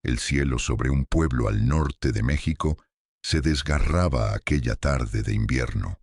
El cielo sobre un pueblo al norte de México se desgarraba aquella tarde de invierno.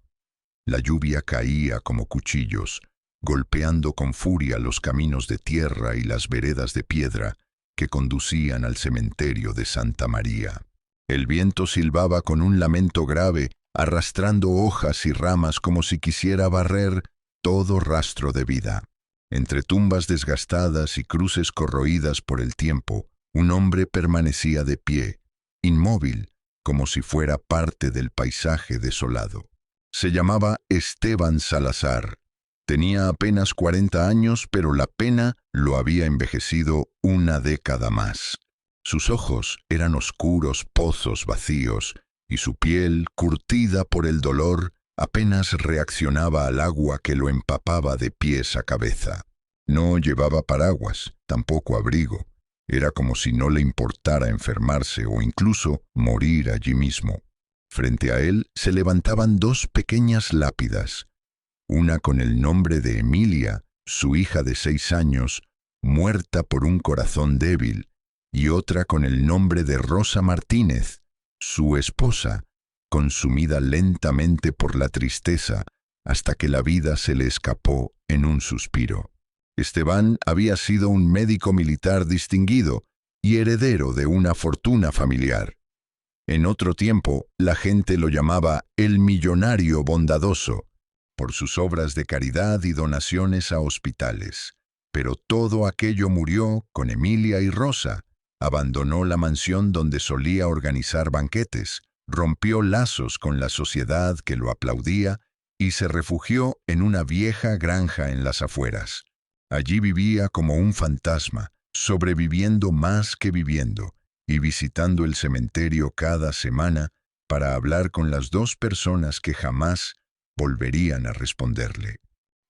La lluvia caía como cuchillos, golpeando con furia los caminos de tierra y las veredas de piedra que conducían al cementerio de Santa María. El viento silbaba con un lamento grave, arrastrando hojas y ramas como si quisiera barrer todo rastro de vida. Entre tumbas desgastadas y cruces corroídas por el tiempo, un hombre permanecía de pie, inmóvil, como si fuera parte del paisaje desolado. Se llamaba Esteban Salazar. Tenía apenas 40 años, pero la pena lo había envejecido una década más. Sus ojos eran oscuros pozos vacíos, y su piel, curtida por el dolor, apenas reaccionaba al agua que lo empapaba de pies a cabeza. No llevaba paraguas, tampoco abrigo. Era como si no le importara enfermarse o incluso morir allí mismo. Frente a él se levantaban dos pequeñas lápidas, una con el nombre de Emilia, su hija de 6 años, muerta por un corazón débil, y otra con el nombre de Rosa Martínez, su esposa, consumida lentamente por la tristeza hasta que la vida se le escapó en un suspiro. Esteban había sido un médico militar distinguido y heredero de una fortuna familiar. En otro tiempo, la gente lo llamaba el millonario bondadoso, por sus obras de caridad y donaciones a hospitales. Pero todo aquello murió con Emilia y Rosa. Abandonó la mansión donde solía organizar banquetes, rompió lazos con la sociedad que lo aplaudía y se refugió en una vieja granja en las afueras. Allí vivía como un fantasma, sobreviviendo más que viviendo, y visitando el cementerio cada semana para hablar con las dos personas que jamás volverían a responderle.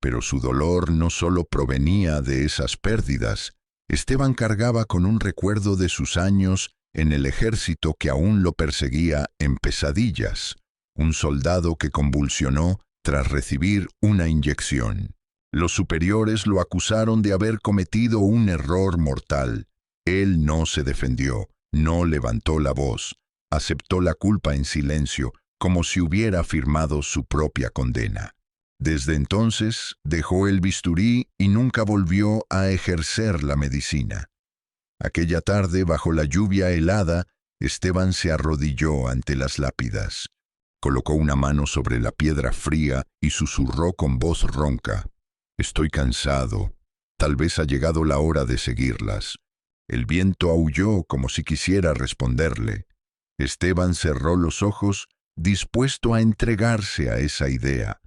Pero su dolor no solo provenía de esas pérdidas. Esteban cargaba con un recuerdo de sus años en el ejército que aún lo perseguía en pesadillas, un soldado que convulsionó tras recibir una inyección. Los superiores lo acusaron de haber cometido un error mortal. Él no se defendió, no levantó la voz, aceptó la culpa en silencio, como si hubiera firmado su propia condena. Desde entonces dejó el bisturí y nunca volvió a ejercer la medicina. Aquella tarde, bajo la lluvia helada, Esteban se arrodilló ante las lápidas. Colocó una mano sobre la piedra fría y susurró con voz ronca: «Estoy cansado. Tal vez ha llegado la hora de seguirlas». El viento aulló como si quisiera responderle. Esteban cerró los ojos, dispuesto a entregarse a esa idea.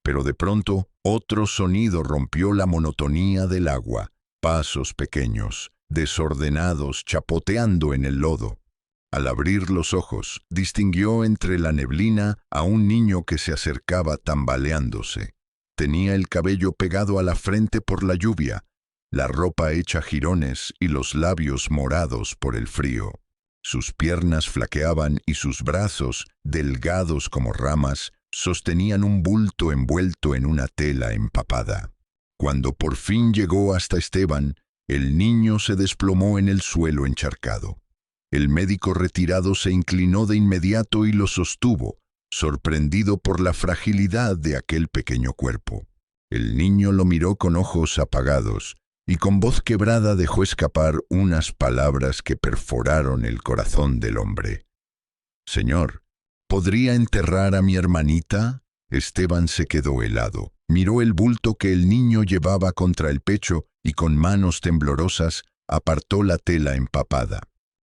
Pero de pronto, otro sonido rompió la monotonía del agua. Pasos pequeños, desordenados, chapoteando en el lodo. Al abrir los ojos, distinguió entre la neblina a un niño que se acercaba tambaleándose. Tenía el cabello pegado a la frente por la lluvia, la ropa hecha jirones y los labios morados por el frío. Sus piernas flaqueaban y sus brazos, delgados como ramas, sostenían un bulto envuelto en una tela empapada. Cuando por fin llegó hasta Esteban, el niño se desplomó en el suelo encharcado. El médico retirado se inclinó de inmediato y lo sostuvo, sorprendido por la fragilidad de aquel pequeño cuerpo. El niño lo miró con ojos apagados y con voz quebrada dejó escapar unas palabras que perforaron el corazón del hombre. «Señor, ¿podría enterrar a mi hermanita?» Esteban se quedó helado. Miró el bulto que el niño llevaba contra el pecho y con manos temblorosas apartó la tela empapada.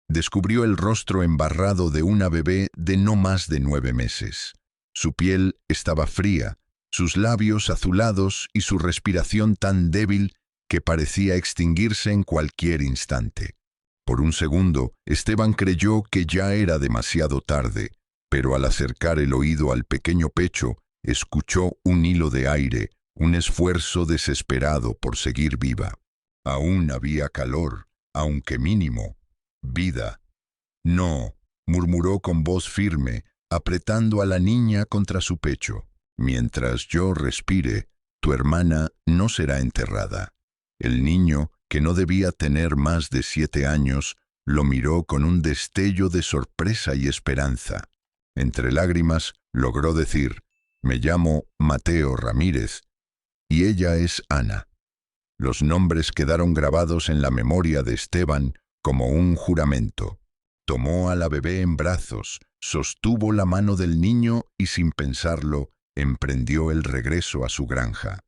Descubrió el rostro embarrado de una bebé de no más de 9 meses. Su piel estaba fría, sus labios azulados y su respiración tan débil que parecía extinguirse en cualquier instante. Por un segundo, Esteban creyó que ya era demasiado tarde, pero al acercar el oído al pequeño pecho, escuchó un hilo de aire, un esfuerzo desesperado por seguir viva. Aún había calor, aunque mínimo. Vida. «No», murmuró con voz firme, apretando a la niña contra su pecho. «Mientras yo respire, tu hermana no será enterrada». El niño, que no debía tener más de 7 años, lo miró con un destello de sorpresa y esperanza. Entre lágrimas, logró decir: «Me llamo Mateo Ramírez, y ella es Ana». Los nombres quedaron grabados en la memoria de Esteban como un juramento. Tomó a la bebé en brazos, sostuvo la mano del niño y, sin pensarlo, emprendió el regreso a su granja.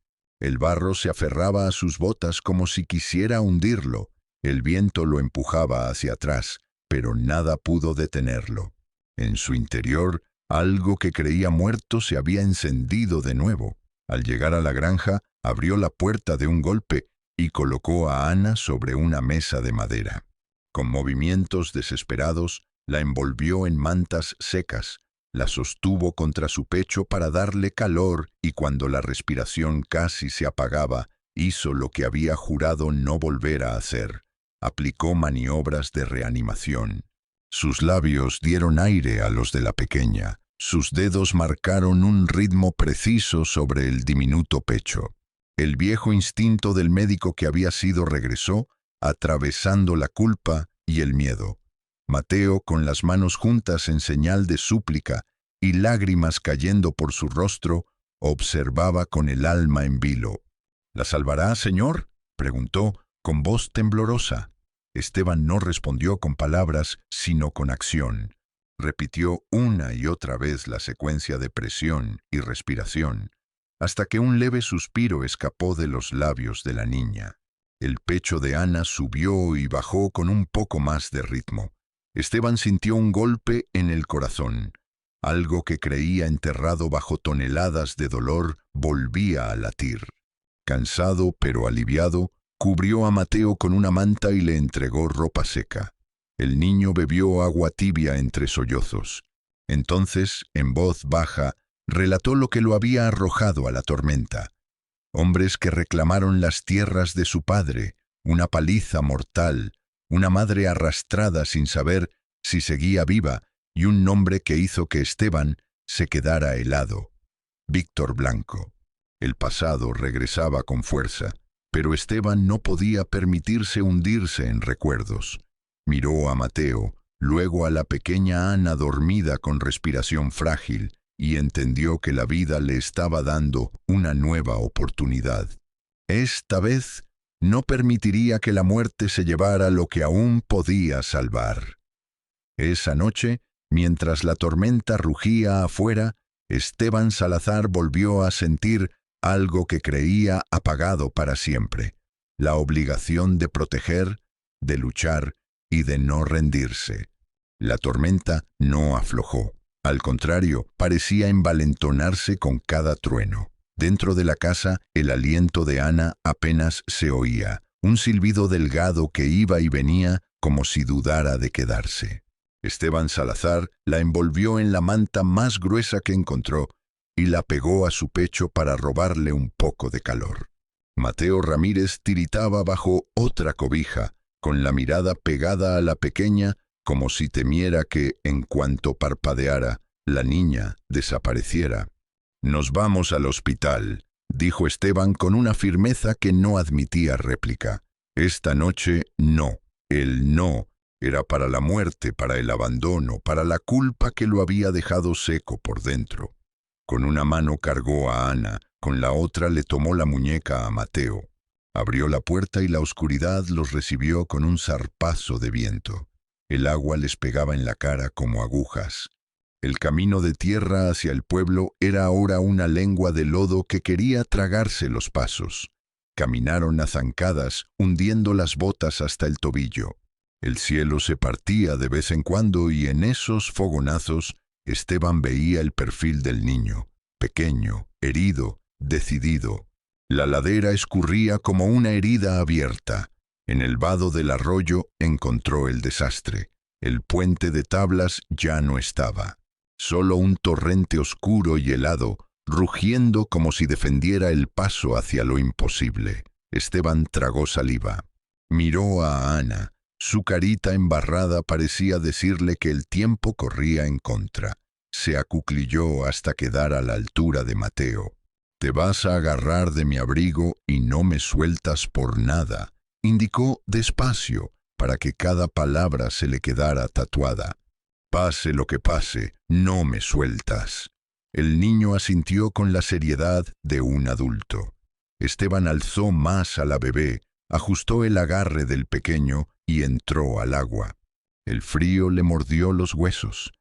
El barro se aferraba a sus botas como si quisiera hundirlo. El viento lo empujaba hacia atrás, pero nada pudo detenerlo. En su interior, algo que creía muerto se había encendido de nuevo. Al llegar a la granja, abrió la puerta de un golpe y colocó a Ana sobre una mesa de madera. Con movimientos desesperados, la envolvió en mantas secas, la sostuvo contra su pecho para darle calor y, cuando la respiración casi se apagaba, hizo lo que había jurado no volver a hacer. Aplicó maniobras de reanimación. Sus labios dieron aire a los de la pequeña. Sus dedos marcaron un ritmo preciso sobre el diminuto pecho. El viejo instinto del médico que había sido regresó, atravesando la culpa y el miedo. Mateo, con las manos juntas en señal de súplica y lágrimas cayendo por su rostro, observaba con el alma en vilo. «¿La salvará, señor?», preguntó, con voz temblorosa. Esteban no respondió con palabras, sino con acción. Repitió una y otra vez la secuencia de presión y respiración, hasta que un leve suspiro escapó de los labios de la niña. El pecho de Ana subió y bajó con un poco más de ritmo. Esteban sintió un golpe en el corazón. Algo que creía enterrado bajo toneladas de dolor volvía a latir. Cansado pero aliviado, cubrió a Mateo con una manta y le entregó ropa seca. El niño bebió agua tibia entre sollozos. Entonces, en voz baja, relató lo que lo había arrojado a la tormenta. Hombres que reclamaron las tierras de su padre, una paliza mortal, una madre arrastrada sin saber si seguía viva y un nombre que hizo que Esteban se quedara helado: Víctor Blanco. El pasado regresaba con fuerza, pero Esteban no podía permitirse hundirse en recuerdos. Miró a Mateo, luego a la pequeña Ana dormida con respiración frágil, y entendió que la vida le estaba dando una nueva oportunidad. Esta vez no permitiría que la muerte se llevara lo que aún podía salvar. Esa noche, mientras la tormenta rugía afuera, Esteban Salazar volvió a sentir algo que creía apagado para siempre: la obligación de proteger, de luchar y de no rendirse. La tormenta no aflojó. Al contrario, parecía envalentonarse con cada trueno. Dentro de la casa, el aliento de Ana apenas se oía, un silbido delgado que iba y venía como si dudara de quedarse. Esteban Salazar la envolvió en la manta más gruesa que encontró y la pegó a su pecho para robarle un poco de calor. Mateo Ramírez tiritaba bajo otra cobija, con la mirada pegada a la pequeña, como si temiera que, en cuanto parpadeara, la niña desapareciera. «Nos vamos al hospital», dijo Esteban con una firmeza que no admitía réplica. Esta noche no. El no era para la muerte, para el abandono, para la culpa que lo había dejado seco por dentro. Con una mano cargó a Ana, con la otra le tomó la muñeca a Mateo. Abrió la puerta y la oscuridad los recibió con un zarpazo de viento. El agua les pegaba en la cara como agujas. El camino de tierra hacia el pueblo era ahora una lengua de lodo que quería tragarse los pasos. Caminaron a zancadas, hundiendo las botas hasta el tobillo. El cielo se partía de vez en cuando y en esos fogonazos Esteban veía el perfil del niño, pequeño, herido, decidido. La ladera escurría como una herida abierta. En el vado del arroyo encontró el desastre. El puente de tablas ya no estaba. Solo un torrente oscuro y helado, rugiendo como si defendiera el paso hacia lo imposible. Esteban tragó saliva. Miró a Ana. Su carita embarrada parecía decirle que el tiempo corría en contra. Se acuclilló hasta quedar a la altura de Mateo. «Te vas a agarrar de mi abrigo y no me sueltas por nada», indicó despacio, para que cada palabra se le quedara tatuada. Pase lo que pase, no me sueltas. El niño asintió con la seriedad de un adulto. Esteban alzó más a la bebé, ajustó el agarre del pequeño y entró al agua. El frío le mordió los huesos.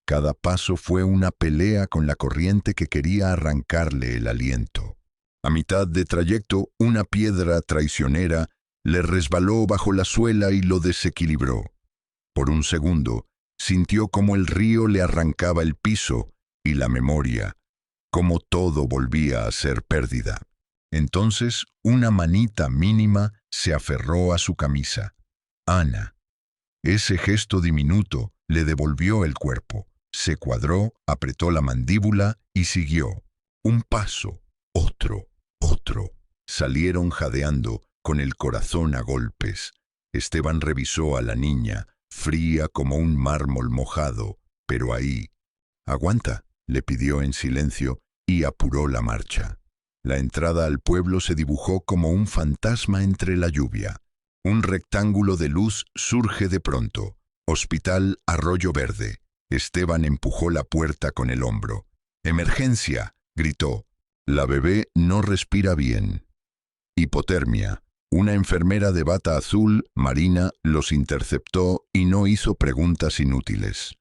Cada paso fue una pelea con la corriente que quería arrancarle el aliento. A mitad de trayecto, una piedra traicionera le resbaló bajo la suela y lo desequilibró. Por un segundo, sintió como el río le arrancaba el piso y la memoria, como todo volvía a ser pérdida. Entonces, una manita mínima se aferró a su camisa. Ana. Ese gesto diminuto le devolvió el cuerpo. Se cuadró, apretó la mandíbula y siguió. Un paso, otro, otro. Salieron jadeando, con el corazón a golpes. Esteban revisó a la niña, fría como un mármol mojado, pero ahí. «Aguanta», le pidió en silencio y apuró la marcha. La entrada al pueblo se dibujó como un fantasma entre la lluvia. Un rectángulo de luz surge de pronto. Hospital Arroyo Verde. Esteban empujó la puerta con el hombro. «¡Emergencia!», gritó. «La bebé no respira bien». Hipotermia. Una enfermera de bata azul, Marina, los interceptó y no hizo preguntas inútiles.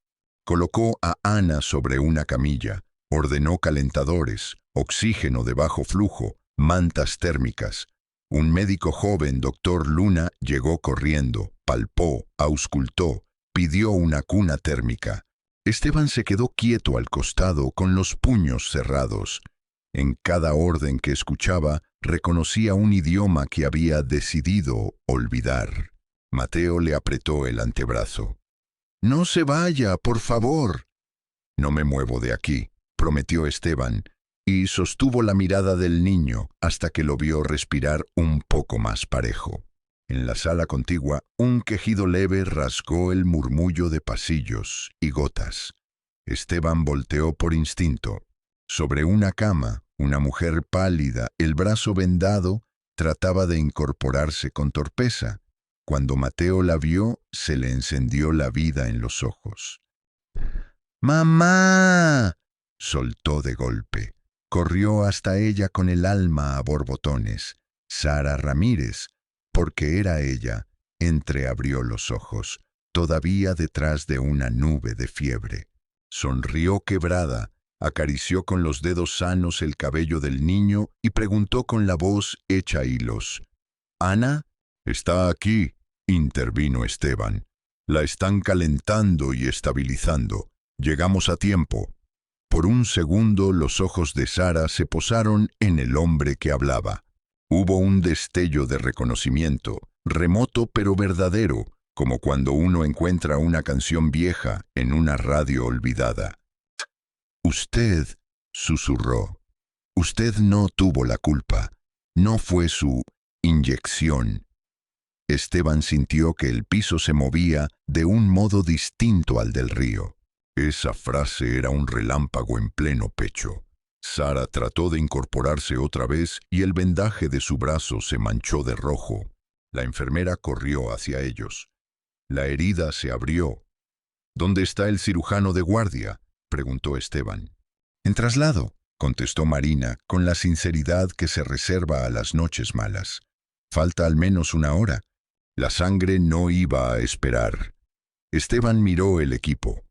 Colocó a Ana sobre una camilla, ordenó calentadores, oxígeno de bajo flujo, mantas térmicas. Un médico joven, doctor Luna, llegó corriendo, palpó, auscultó, pidió una cuna térmica. Esteban se quedó quieto al costado con los puños cerrados. En cada orden que escuchaba, reconocía un idioma que había decidido olvidar. Mateo le apretó el antebrazo. «No se vaya, por favor». «No me muevo de aquí», prometió Esteban, y sostuvo la mirada del niño hasta que lo vio respirar un poco más parejo. En la sala contigua, un quejido leve rasgó el murmullo de pasillos y gotas. Esteban volteó por instinto. Sobre una cama, una mujer pálida, el brazo vendado, trataba de incorporarse con torpeza. Cuando Mateo la vio, se le encendió la vida en los ojos. «¡Mamá!», soltó de golpe. Corrió hasta ella con el alma a borbotones. Sara Ramírez, porque era ella, entreabrió los ojos, todavía detrás de una nube de fiebre. Sonrió quebrada, acarició con los dedos sanos el cabello del niño y preguntó con la voz hecha hilos. «¿Ana?» «Está aquí», intervino Esteban. «La están calentando y estabilizando. Llegamos a tiempo». Por un segundo los ojos de Sara se posaron en el hombre que hablaba. Hubo un destello de reconocimiento, remoto pero verdadero, como cuando uno encuentra una canción vieja en una radio olvidada. «Usted», susurró, «usted no tuvo la culpa. No fue su inyección». Esteban sintió que el piso se movía de un modo distinto al del río. Esa frase era un relámpago en pleno pecho. Sara trató de incorporarse otra vez y el vendaje de su brazo se manchó de rojo. La enfermera corrió hacia ellos. La herida se abrió. «¿Dónde está el cirujano de guardia?», preguntó Esteban. «En traslado», contestó Marina con la sinceridad que se reserva a las noches malas. «Falta al menos una hora». La sangre no iba a esperar. Esteban miró el equipo.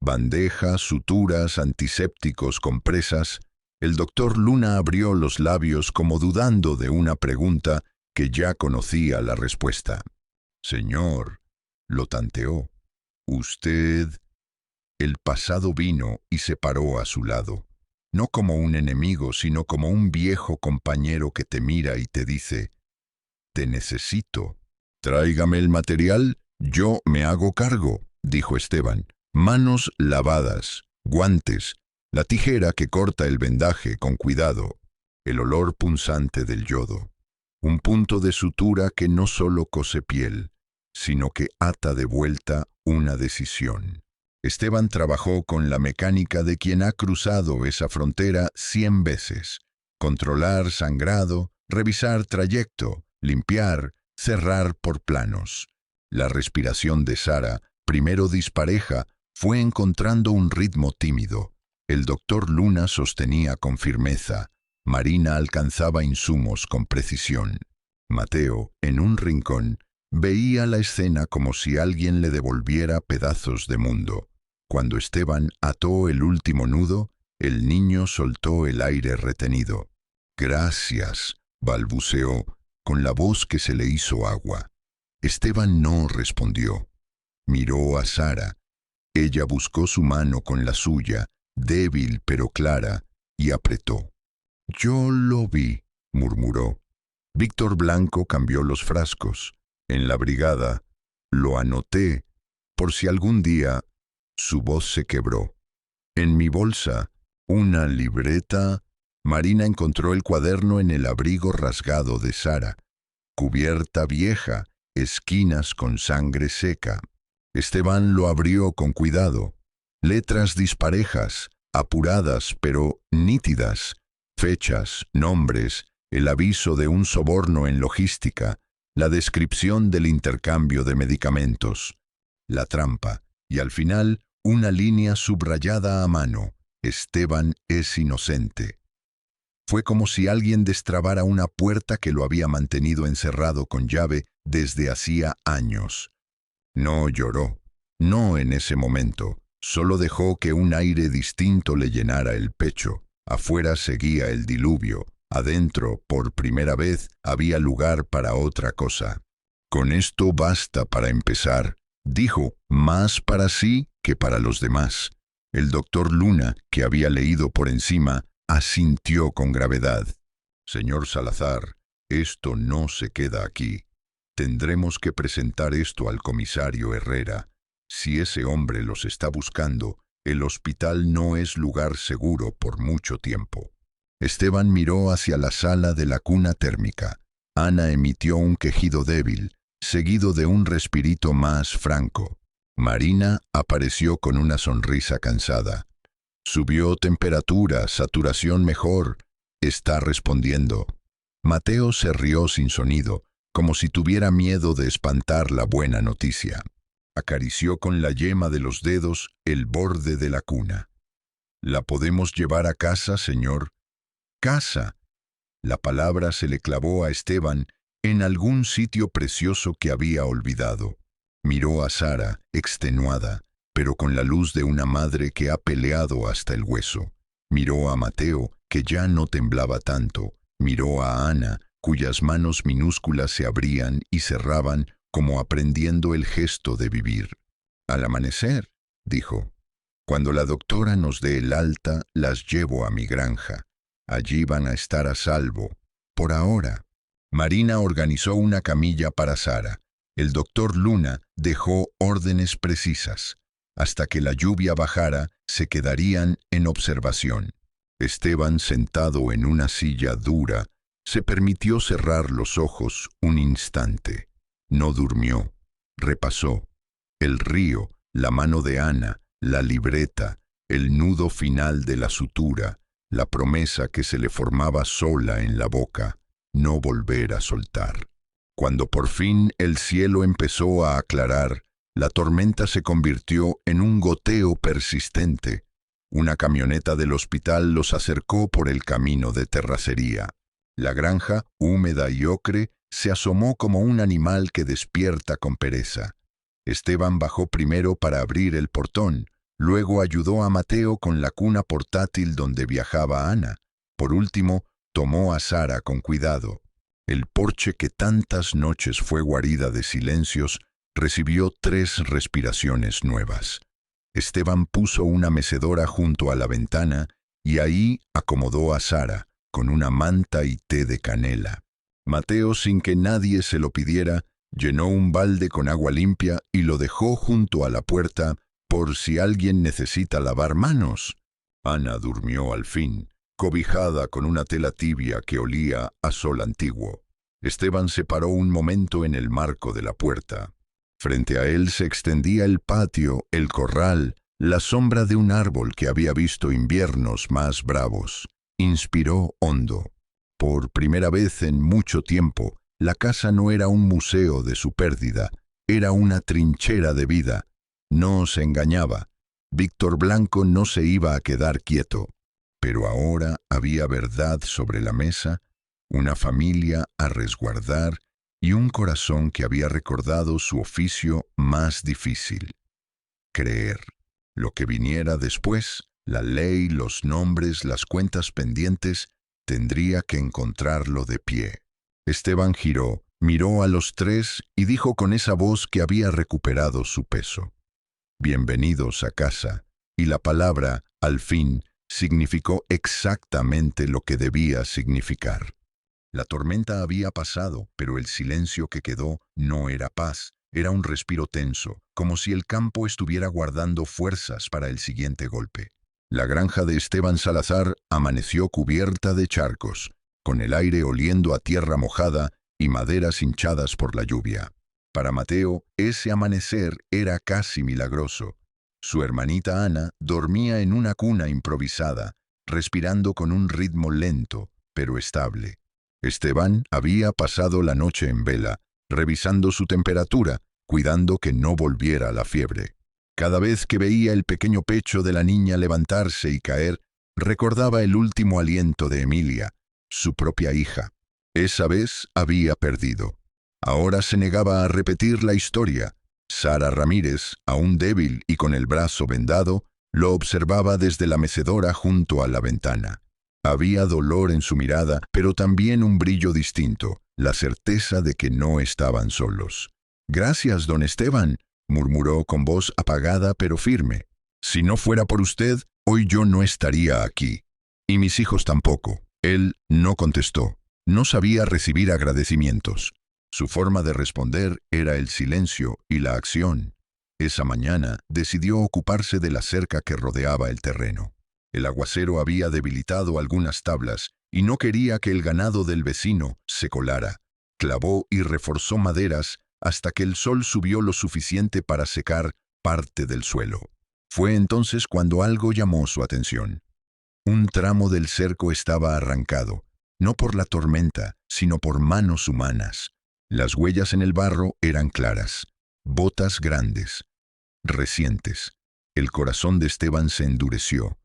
Bandejas, suturas, antisépticos, compresas. El doctor Luna abrió los labios como dudando de una pregunta que ya conocía la respuesta. «Señor», lo tanteó. «Usted...». El pasado vino y se paró a su lado. No como un enemigo, sino como un viejo compañero que te mira y te dice: «Te necesito». «Tráigame el material, yo me hago cargo», dijo Esteban. Manos lavadas, guantes, la tijera que corta el vendaje con cuidado, el olor punzante del yodo. Un punto de sutura que no solo cose piel, sino que ata de vuelta una decisión. Esteban trabajó con la mecánica de quien ha cruzado esa frontera 100 veces. Controlar sangrado, revisar trayecto, limpiar, cerrar por planos. La respiración de Sara, primero dispareja, fue encontrando un ritmo tímido. El doctor Luna sostenía con firmeza. Marina alcanzaba insumos con precisión. Mateo, en un rincón, veía la escena como si alguien le devolviera pedazos de mundo. Cuando Esteban ató el último nudo, el niño soltó el aire retenido. «Gracias», balbuceó, con la voz que se le hizo agua. Esteban no respondió. Miró a Sara. Ella buscó su mano con la suya, débil pero clara, y apretó. «Yo lo vi», murmuró. Víctor Blanco cambió los frascos. En la brigada, lo anoté, por si algún día. Su voz se quebró. En mi bolsa, una libreta. Marina encontró el cuaderno en el abrigo rasgado de Sara. Cubierta vieja, esquinas con sangre seca. Esteban lo abrió con cuidado. Letras disparejas, apuradas pero nítidas. Fechas, nombres, el aviso de un soborno en logística, la descripción del intercambio de medicamentos, la trampa, y al final una línea subrayada a mano. Esteban es inocente. Fue como si alguien destrabara una puerta que lo había mantenido encerrado con llave desde hacía años. No lloró, no en ese momento, solo dejó que un aire distinto le llenara el pecho. Afuera seguía el diluvio, adentro, por primera vez, había lugar para otra cosa. «Con esto basta para empezar», dijo, más para sí que para los demás. El doctor Luna, que había leído por encima, asintió con gravedad. «Señor Salazar, esto no se queda aquí. Tendremos que presentar esto al comisario Herrera. Si ese hombre los está buscando, el hospital no es lugar seguro por mucho tiempo». Esteban miró hacia la sala de la cuna térmica. Ana emitió un quejido débil, seguido de un respirito más franco. Marina apareció con una sonrisa cansada. «Subió temperatura, saturación mejor. Está respondiendo». Mateo se rió sin sonido, como si tuviera miedo de espantar la buena noticia. Acarició con la yema de los dedos el borde de la cuna. «¿La podemos llevar a casa, señor?» «Casa». La palabra se le clavó a Esteban en algún sitio precioso que había olvidado. Miró a Sara, extenuada, pero con la luz de una madre que ha peleado hasta el hueso. Miró a Mateo, que ya no temblaba tanto. Miró a Ana, cuyas manos minúsculas se abrían y cerraban como aprendiendo el gesto de vivir. «Al amanecer», dijo. «Cuando la doctora nos dé el alta, las llevo a mi granja. Allí van a estar a salvo. Por ahora». Marina organizó una camilla para Sara. El doctor Luna dejó órdenes precisas. Hasta que la lluvia bajara, se quedarían en observación. Esteban, sentado en una silla dura, se permitió cerrar los ojos un instante. No durmió. Repasó. El río, la mano de Ana, la libreta, el nudo final de la sutura, la promesa que se le formaba sola en la boca, no volver a soltar. Cuando por fin el cielo empezó a aclarar, la tormenta se convirtió en un goteo persistente. Una camioneta del hospital los acercó por el camino de terracería. La granja, húmeda y ocre, se asomó como un animal que despierta con pereza. Esteban bajó primero para abrir el portón, luego ayudó a Mateo con la cuna portátil donde viajaba Ana. Por último, tomó a Sara con cuidado. El porche que tantas noches fue guarida de silencios recibió 3 respiraciones nuevas. Esteban puso una mecedora junto a la ventana y ahí acomodó a Sara con una manta y té de canela. Mateo, sin que nadie se lo pidiera, llenó un balde con agua limpia y lo dejó junto a la puerta por si alguien necesita lavar manos. Ana durmió al fin, cobijada con una tela tibia que olía a sol antiguo. Esteban se paró un momento en el marco de la puerta. Frente a él se extendía el patio, el corral, la sombra de un árbol que había visto inviernos más bravos. Inspiró hondo. Por primera vez en mucho tiempo, la casa no era un museo de su pérdida, era una trinchera de vida. No se engañaba. Víctor Blanco no se iba a quedar quieto. Pero ahora había verdad sobre la mesa, una familia a resguardar y un corazón que había recordado su oficio más difícil: creer. Lo que viniera después, la ley, los nombres, las cuentas pendientes, tendría que encontrarlo de pie. Esteban giró, miró a los tres y dijo con esa voz que había recuperado su peso: bienvenidos a casa. Y la palabra, al fin, significó exactamente lo que debía significar. La tormenta había pasado, pero el silencio que quedó no era paz, era un respiro tenso, como si el campo estuviera guardando fuerzas para el siguiente golpe. La granja de Esteban Salazar amaneció cubierta de charcos, con el aire oliendo a tierra mojada y maderas hinchadas por la lluvia. Para Mateo, ese amanecer era casi milagroso. Su hermanita Ana dormía en una cuna improvisada, respirando con un ritmo lento, pero estable. Esteban había pasado la noche en vela, revisando su temperatura, cuidando que no volviera la fiebre. Cada vez que veía el pequeño pecho de la niña levantarse y caer, recordaba el último aliento de Emilia, su propia hija. Esa vez había perdido. Ahora se negaba a repetir la historia. Sara Ramírez, aún débil y con el brazo vendado, lo observaba desde la mecedora junto a la ventana. Había dolor en su mirada, pero también un brillo distinto, la certeza de que no estaban solos. «Gracias, don Esteban», murmuró con voz apagada pero firme. «Si no fuera por usted, hoy yo no estaría aquí. Y mis hijos tampoco». Él no contestó. No sabía recibir agradecimientos. Su forma de responder era el silencio y la acción. Esa mañana decidió ocuparse de la cerca que rodeaba el terreno. El aguacero había debilitado algunas tablas y no quería que el ganado del vecino se colara. Clavó y reforzó maderas hasta que el sol subió lo suficiente para secar parte del suelo. Fue entonces cuando algo llamó su atención. Un tramo del cerco estaba arrancado, no por la tormenta, sino por manos humanas. Las huellas en el barro eran claras, botas grandes, recientes. El corazón de Esteban se endureció.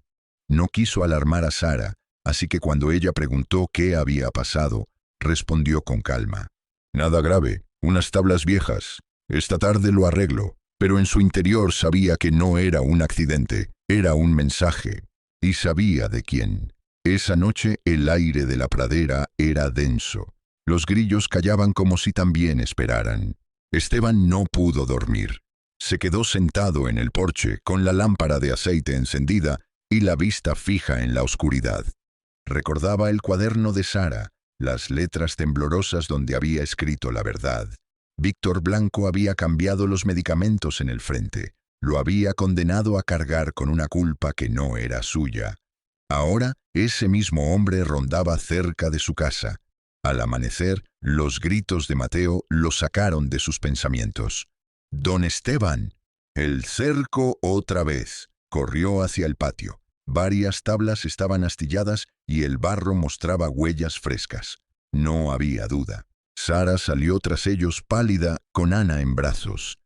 No quiso alarmar a Sara, así que cuando ella preguntó qué había pasado, respondió con calma: «Nada grave, unas tablas viejas. Esta tarde lo arreglo». Pero en su interior sabía que no era un accidente, era un mensaje. Y sabía de quién. Esa noche el aire de la pradera era denso. Los grillos callaban como si también esperaran. Esteban no pudo dormir. Se quedó sentado en el porche con la lámpara de aceite encendida y la vista fija en la oscuridad. Recordaba el cuaderno de Sara, las letras temblorosas donde había escrito la verdad. Víctor Blanco había cambiado los medicamentos en el frente. Lo había condenado a cargar con una culpa que no era suya. Ahora, ese mismo hombre rondaba cerca de su casa. Al amanecer, los gritos de Mateo lo sacaron de sus pensamientos. «¡Don Esteban!». El cerco otra vez. Corrió hacia el patio. Varias tablas estaban astilladas y el barro mostraba huellas frescas. No había duda. Sara salió tras ellos pálida, con Ana en brazos.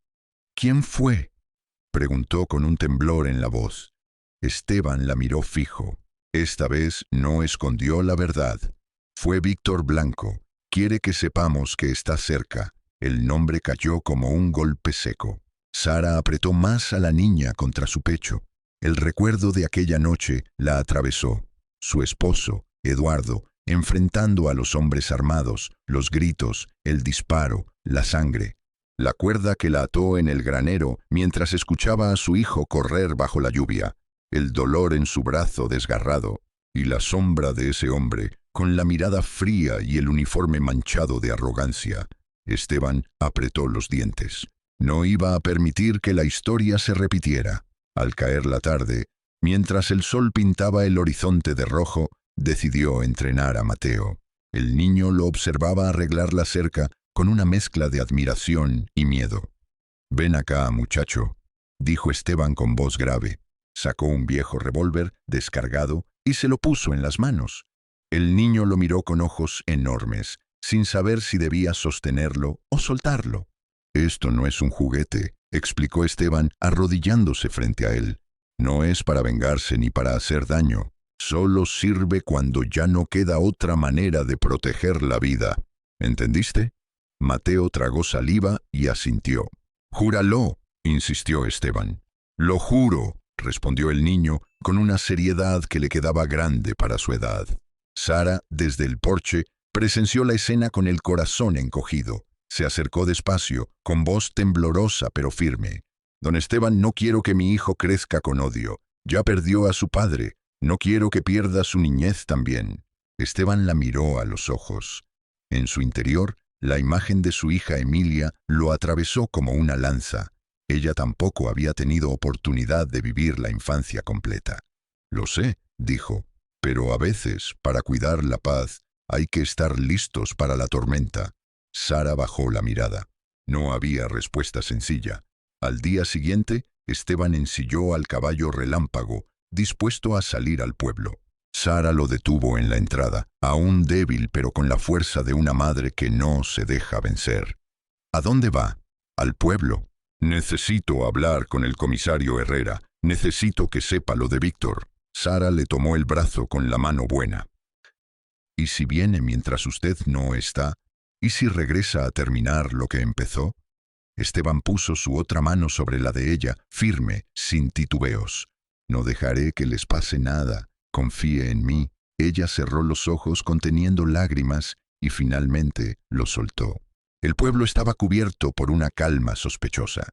«¿Quién fue?», preguntó con un temblor en la voz. Esteban la miró fijo. Esta vez no escondió la verdad. «Fue Víctor Blanco. Quiere que sepamos que está cerca». El nombre cayó como un golpe seco. Sara apretó más a la niña contra su pecho. El recuerdo de aquella noche la atravesó. Su esposo, Eduardo, enfrentando a los hombres armados, los gritos, el disparo, la sangre. La cuerda que la ató en el granero mientras escuchaba a su hijo correr bajo la lluvia. El dolor en su brazo desgarrado. Y la sombra de ese hombre, con la mirada fría y el uniforme manchado de arrogancia. Esteban apretó los dientes. No iba a permitir que la historia se repitiera. Al caer la tarde, mientras el sol pintaba el horizonte de rojo, decidió entrenar a Mateo. El niño lo observaba arreglar la cerca con una mezcla de admiración y miedo. «Ven acá, muchacho», dijo Esteban con voz grave. Sacó un viejo revólver descargado y se lo puso en las manos. El niño lo miró con ojos enormes, sin saber si debía sostenerlo o soltarlo. Esto no es un juguete, explicó Esteban, arrodillándose frente a él. No es para vengarse ni para hacer daño. Solo sirve cuando ya no queda otra manera de proteger la vida. ¿Entendiste? Mateo tragó saliva y asintió. «Júralo», insistió Esteban. «Lo juro», respondió el niño con una seriedad que le quedaba grande para su edad. Sara, desde el porche, presenció la escena con el corazón encogido. Se acercó despacio, con voz temblorosa pero firme. «Don Esteban, no quiero que mi hijo crezca con odio. Ya perdió a su padre. No quiero que pierda su niñez también». Esteban la miró a los ojos. En su interior, la imagen de su hija Emilia lo atravesó como una lanza. Ella tampoco había tenido oportunidad de vivir la infancia completa. «Lo sé», dijo, «pero a veces, para cuidar la paz, hay que estar listos para la tormenta». Sara bajó la mirada. No había respuesta sencilla. Al día siguiente, Esteban ensilló al caballo Relámpago, dispuesto a salir al pueblo. Sara lo detuvo en la entrada, aún débil pero con la fuerza de una madre que no se deja vencer. «¿A dónde va?» «Al pueblo. Necesito hablar con el comisario Herrera. Necesito que sepa lo de Víctor». Sara le tomó el brazo con la mano buena. «¿Y si viene mientras usted no está? ¿Y si regresa a terminar lo que empezó?» Esteban puso su otra mano sobre la de ella, firme, sin titubeos. «No dejaré que les pase nada. Confíe en mí». Ella cerró los ojos conteniendo lágrimas y finalmente los soltó. El pueblo estaba cubierto por una calma sospechosa.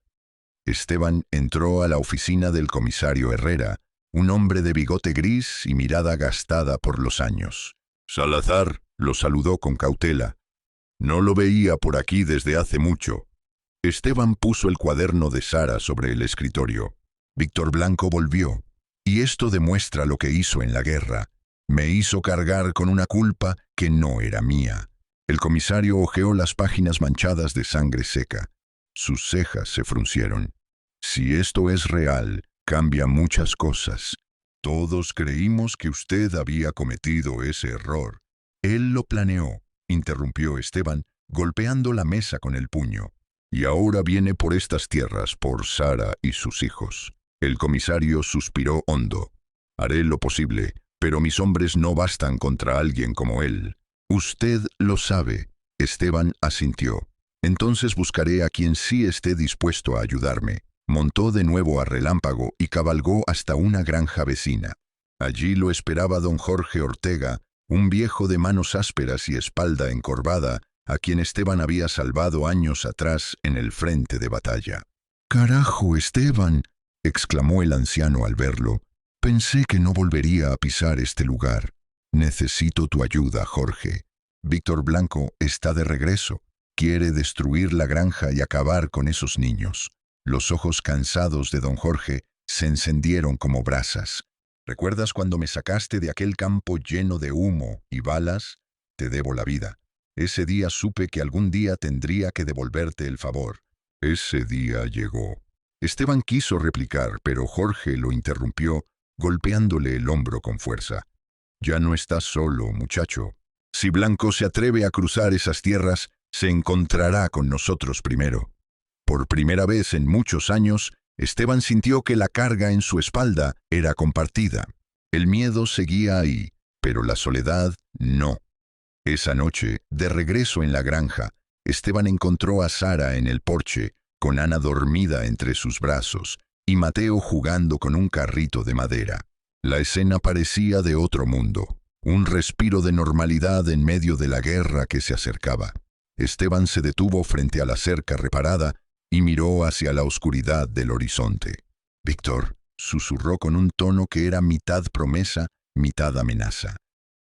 Esteban entró a la oficina del comisario Herrera, un hombre de bigote gris y mirada gastada por los años. «Salazar», lo saludó con cautela. «No lo veía por aquí desde hace mucho». Esteban puso el cuaderno de Sara sobre el escritorio. «Víctor Blanco volvió. Y esto demuestra lo que hizo en la guerra. Me hizo cargar con una culpa que no era mía». El comisario hojeó las páginas manchadas de sangre seca. Sus cejas se fruncieron. «Si esto es real, cambia muchas cosas. Todos creímos que usted había cometido ese error». «Él lo planeó», interrumpió Esteban, golpeando la mesa con el puño. «Y ahora viene por estas tierras, por Sara y sus hijos». El comisario suspiró hondo. «Haré lo posible, pero mis hombres no bastan contra alguien como él». «Usted lo sabe», Esteban asintió. «Entonces buscaré a quien sí esté dispuesto a ayudarme». Montó de nuevo a Relámpago y cabalgó hasta una granja vecina. Allí lo esperaba don Jorge Ortega, un viejo de manos ásperas y espalda encorvada, a quien Esteban había salvado años atrás en el frente de batalla. «Carajo, Esteban», exclamó el anciano al verlo. «Pensé que no volvería a pisar este lugar. Necesito tu ayuda, Jorge. Víctor Blanco está de regreso. Quiere destruir la granja y acabar con esos niños». Los ojos cansados de don Jorge se encendieron como brasas. «¿Recuerdas cuando me sacaste de aquel campo lleno de humo y balas? Te debo la vida. Ese día supe que algún día tendría que devolverte el favor». Ese día llegó. Esteban quiso replicar, pero Jorge lo interrumpió, golpeándole el hombro con fuerza. «Ya no estás solo, muchacho. Si Blanco se atreve a cruzar esas tierras, se encontrará con nosotros primero». Por primera vez en muchos años, Esteban sintió que la carga en su espalda era compartida. El miedo seguía ahí, pero la soledad no. Esa noche, de regreso en la granja, Esteban encontró a Sara en el porche, con Ana dormida entre sus brazos, y Mateo jugando con un carrito de madera. La escena parecía de otro mundo, un respiro de normalidad en medio de la guerra que se acercaba. Esteban se detuvo frente a la cerca reparada y miró hacia la oscuridad del horizonte. «Víctor», susurró con un tono que era mitad promesa, mitad amenaza.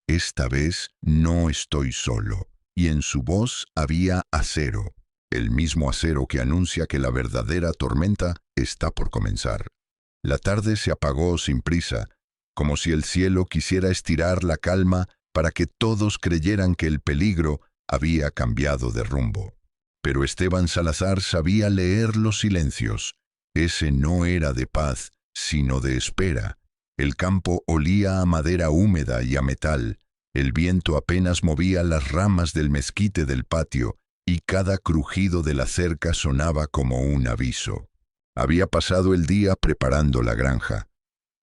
«Esta vez no estoy solo». Y en su voz había acero, el mismo acero que anuncia que la verdadera tormenta está por comenzar. La tarde se apagó sin prisa, como si el cielo quisiera estirar la calma para que todos creyeran que el peligro había cambiado de rumbo. Pero Esteban Salazar sabía leer los silencios. Ese no era de paz, sino de espera. El campo olía a madera húmeda y a metal. El viento apenas movía las ramas del mezquite del patio, y cada crujido de la cerca sonaba como un aviso. Había pasado el día preparando la granja.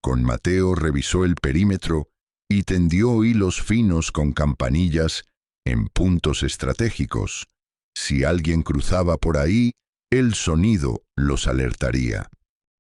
Con Mateo revisó el perímetro y tendió hilos finos con campanillas en puntos estratégicos. Si alguien cruzaba por ahí, el sonido los alertaría.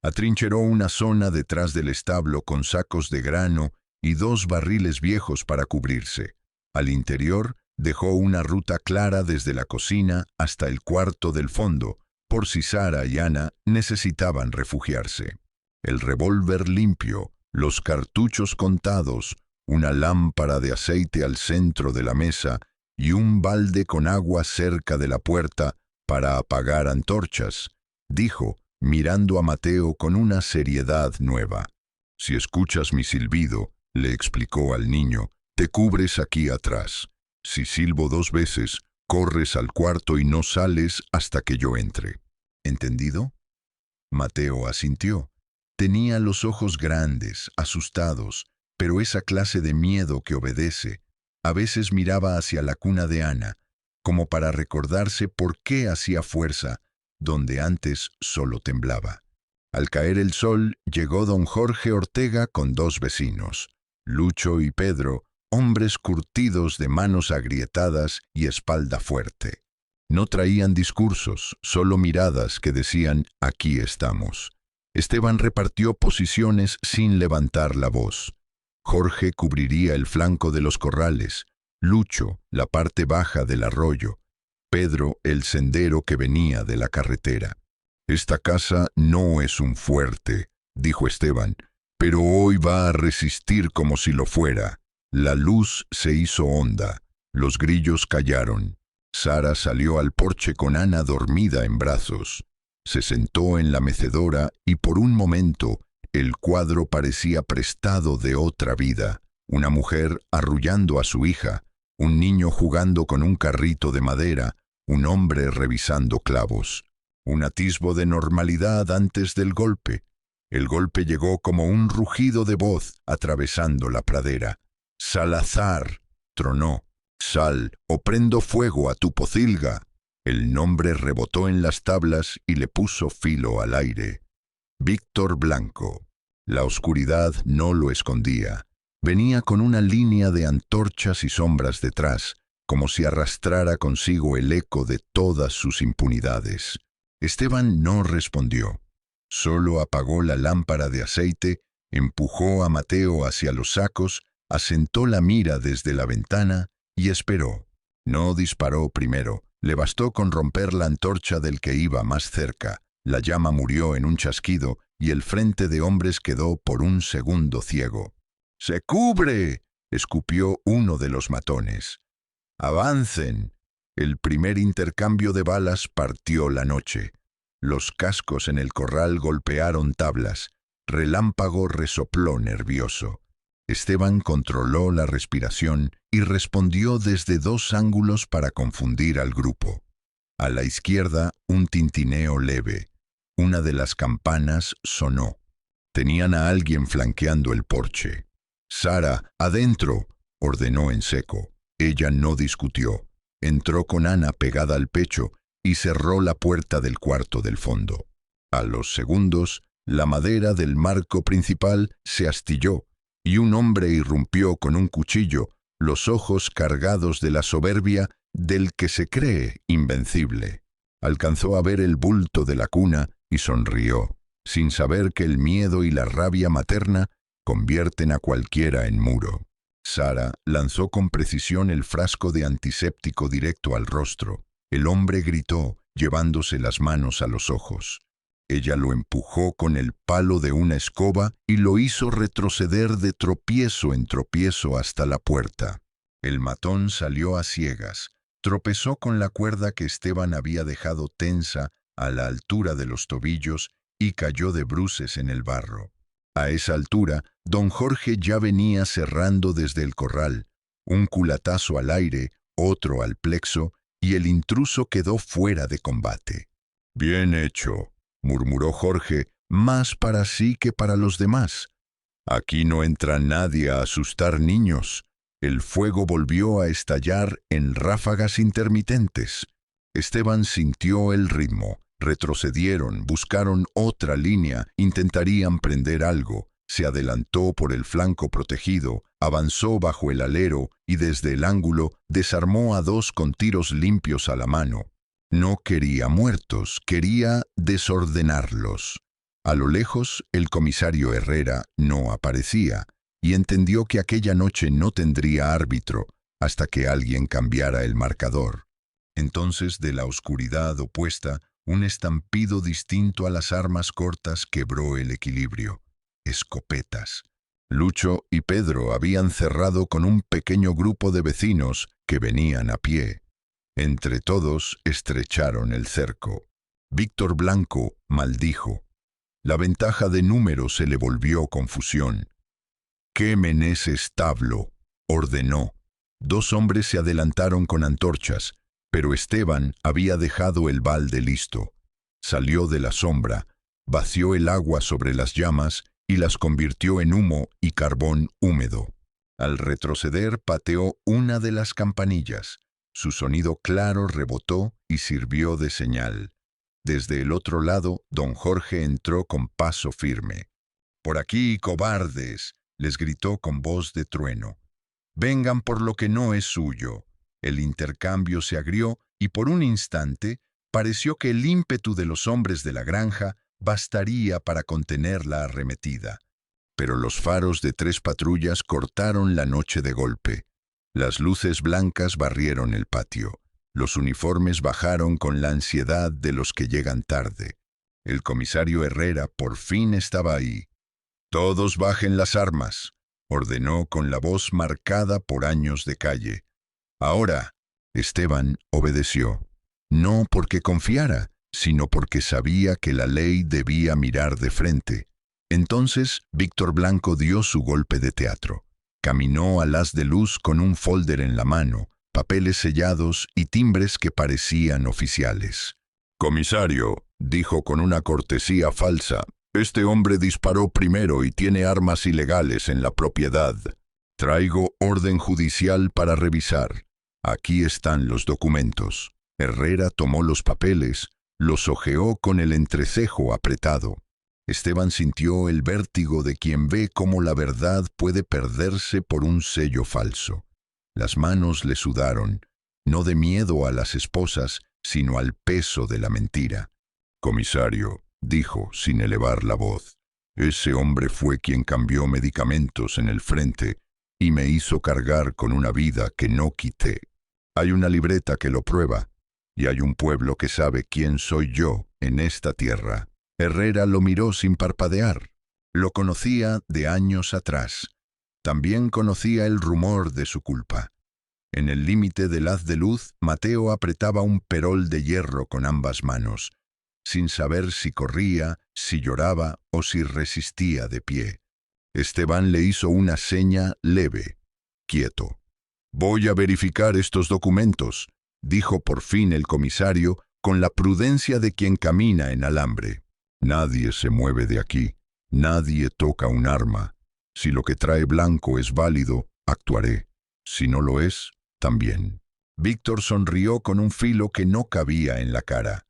Atrincheró una zona detrás del establo con sacos de grano y 2 barriles viejos para cubrirse. Al interior, dejó una ruta clara desde la cocina hasta el cuarto del fondo, por si Sara y Ana necesitaban refugiarse. El revólver limpio, los cartuchos contados, una lámpara de aceite al centro de la mesa y un balde con agua cerca de la puerta para apagar antorchas, dijo, mirando a Mateo con una seriedad nueva. Si escuchas mi silbido, le explicó al niño, te cubres aquí atrás. Si silbo 2 veces, corres al cuarto y no sales hasta que yo entre. ¿Entendido? Mateo asintió. Tenía los ojos grandes, asustados, pero esa clase de miedo que obedece. A veces miraba hacia la cuna de Ana, como para recordarse por qué hacía fuerza, donde antes solo temblaba. Al caer el sol, llegó don Jorge Ortega con 2 vecinos, Lucho y Pedro, hombres curtidos de manos agrietadas y espalda fuerte. No traían discursos, solo miradas que decían, aquí estamos. Esteban repartió posiciones sin levantar la voz. Jorge cubriría el flanco de los corrales, Lucho la parte baja del arroyo, Pedro el sendero que venía de la carretera. Esta casa no es un fuerte, dijo Esteban, pero hoy va a resistir como si lo fuera. La luz se hizo honda, los grillos callaron. Sara salió al porche con Ana dormida en brazos. Se sentó en la mecedora y por un momento el cuadro parecía prestado de otra vida. Una mujer arrullando a su hija, un niño jugando con un carrito de madera, un hombre revisando clavos. Un atisbo de normalidad antes del golpe. El golpe llegó como un rugido de voz atravesando la pradera. Salazar, tronó. Sal, o prendo fuego a tu pocilga. El nombre rebotó en las tablas y le puso filo al aire. Víctor Blanco. La oscuridad no lo escondía. Venía con una línea de antorchas y sombras detrás, como si arrastrara consigo el eco de todas sus impunidades. Esteban no respondió. Solo apagó la lámpara de aceite, empujó a Mateo hacia los sacos, asentó la mira desde la ventana y esperó. No disparó primero, le bastó con romper la antorcha del que iba más cerca. La llama murió en un chasquido y el frente de hombres quedó por un segundo ciego. ¡Se cubre!, escupió uno de los matones. ¡Avancen! El primer intercambio de balas partió la noche. Los cascos en el corral golpearon tablas. Relámpago resopló nervioso. Esteban controló la respiración y respondió desde 2 ángulos para confundir al grupo. A la izquierda, un tintineo leve. Una de las campanas sonó. Tenían a alguien flanqueando el porche. «Sara, adentro», ordenó en seco. Ella no discutió. Entró con Ana pegada al pecho y cerró la puerta del cuarto del fondo. A los segundos, la madera del marco principal se astilló y un hombre irrumpió con un cuchillo, los ojos cargados de la soberbia del que se cree invencible. Alcanzó a ver el bulto de la cuna y sonrió, sin saber que el miedo y la rabia materna convierten a cualquiera en muro. Sara lanzó con precisión el frasco de antiséptico directo al rostro. El hombre gritó, llevándose las manos a los ojos. Ella lo empujó con el palo de una escoba y lo hizo retroceder de tropiezo en tropiezo hasta la puerta. El matón salió a ciegas, tropezó con la cuerda que Esteban había dejado tensa a la altura de los tobillos y cayó de bruces en el barro. A esa altura, don Jorge ya venía cerrando desde el corral, un culatazo al aire, otro al plexo, y el intruso quedó fuera de combate. «Bien hecho», murmuró Jorge, más para sí que para los demás. «Aquí no entra nadie a asustar niños». El fuego volvió a estallar en ráfagas intermitentes. Esteban sintió el ritmo. Retrocedieron, buscaron otra línea, intentarían prender algo. Se adelantó por el flanco protegido, avanzó bajo el alero y desde el ángulo desarmó a dos con tiros limpios a la mano. No quería muertos, quería desordenarlos. A lo lejos, el comisario Herrera no aparecía, y entendió que aquella noche no tendría árbitro hasta que alguien cambiara el marcador. Entonces, de la oscuridad opuesta, un estampido distinto a las armas cortas quebró el equilibrio. Escopetas. Lucho y Pedro habían cerrado con un pequeño grupo de vecinos que venían a pie. Entre todos estrecharon el cerco. Víctor Blanco maldijo. La ventaja de número se le volvió confusión. «Quemen ese establo», ordenó. Dos hombres se adelantaron con antorchas, pero Esteban había dejado el balde listo. Salió de la sombra, vació el agua sobre las llamas y las convirtió en humo y carbón húmedo. Al retroceder pateó una de las campanillas. Su sonido claro rebotó y sirvió de señal. Desde el otro lado, don Jorge entró con paso firme. «Por aquí, cobardes», les gritó con voz de trueno. «Vengan por lo que no es suyo». El intercambio se agrió y por un instante pareció que el ímpetu de los hombres de la granja bastaría para contener la arremetida. Pero los faros de 3 patrullas cortaron la noche de golpe. Las luces blancas barrieron el patio. Los uniformes bajaron con la ansiedad de los que llegan tarde. El comisario Herrera por fin estaba ahí. «Todos bajen las armas», ordenó con la voz marcada por años de calle. «Ahora». Esteban obedeció. No porque confiara, sino porque sabía que la ley debía mirar de frente. Entonces Víctor Blanco dio su golpe de teatro. Caminó al haz de luz con un folder en la mano, papeles sellados y timbres que parecían oficiales. «Comisario», dijo con una cortesía falsa, «este hombre disparó primero y tiene armas ilegales en la propiedad. Traigo orden judicial para revisar. Aquí están los documentos». Herrera tomó los papeles, los hojeó con el entrecejo apretado. Esteban sintió el vértigo de quien ve cómo la verdad puede perderse por un sello falso. Las manos le sudaron, no de miedo a las esposas, sino al peso de la mentira. «Comisario», dijo sin elevar la voz, «ese hombre fue quien cambió medicamentos en el frente y me hizo cargar con una vida que no quité. Hay una libreta que lo prueba, y hay un pueblo que sabe quién soy yo en esta tierra». Herrera lo miró sin parpadear. Lo conocía de años atrás. También conocía el rumor de su culpa. En el límite del haz de luz, Mateo apretaba un perol de hierro con ambas manos, sin saber si corría, si lloraba o si resistía de pie. Esteban le hizo una seña leve. «Quieto». «Voy a verificar estos documentos», dijo por fin el comisario con la prudencia de quien camina en alambre. «Nadie se mueve de aquí, nadie toca un arma. Si lo que trae Blanco es válido, actuaré. Si no lo es, también». Víctor sonrió con un filo que no cabía en la cara.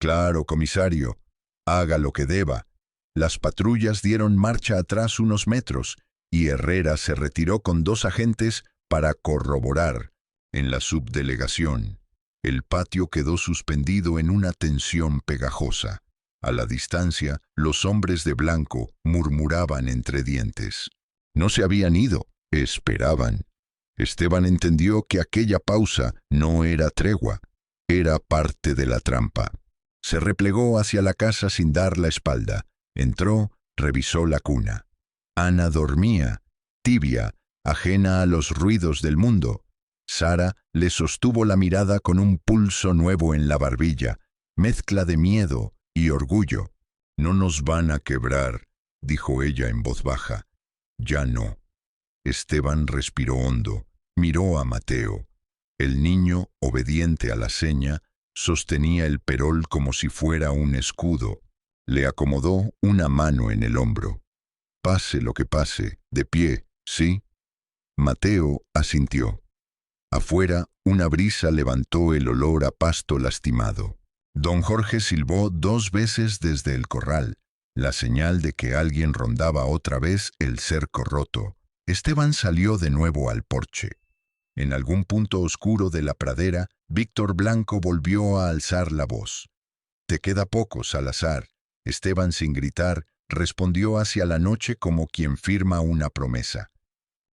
«Claro, comisario, haga lo que deba». Las patrullas dieron marcha atrás unos metros y Herrera se retiró con 2 agentes para corroborar. En la subdelegación, el patio quedó suspendido en una tensión pegajosa. A la distancia, los hombres de blanco murmuraban entre dientes. No se habían ido, esperaban. Esteban entendió que aquella pausa no era tregua, era parte de la trampa. Se replegó hacia la casa sin dar la espalda. Entró, revisó la cuna. Ana dormía, tibia, ajena a los ruidos del mundo. Sara le sostuvo la mirada con un pulso nuevo en la barbilla, mezcla de miedo y orgullo. «No nos van a quebrar», dijo ella en voz baja. «Ya no». Esteban respiró hondo, miró a Mateo. El niño, obediente a la seña, sostenía el perol como si fuera un escudo. Le acomodó una mano en el hombro. «Pase lo que pase, de pie, ¿sí?» Mateo asintió. Afuera, una brisa levantó el olor a pasto lastimado. Don Jorge silbó 2 veces desde el corral, la señal de que alguien rondaba otra vez el cerco roto. Esteban salió de nuevo al porche. En algún punto oscuro de la pradera, Víctor Blanco volvió a alzar la voz. «Te queda poco, Salazar». Esteban, sin gritar, respondió hacia la noche como quien firma una promesa.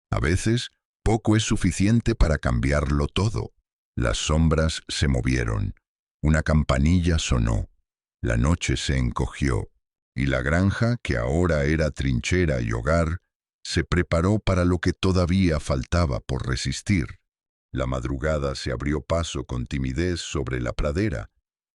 A veces, poco es suficiente para cambiarlo todo. Las sombras se movieron. Una campanilla sonó. La noche se encogió. Y la granja, que ahora era trinchera y hogar, se preparó para lo que todavía faltaba por resistir. La madrugada se abrió paso con timidez sobre la pradera.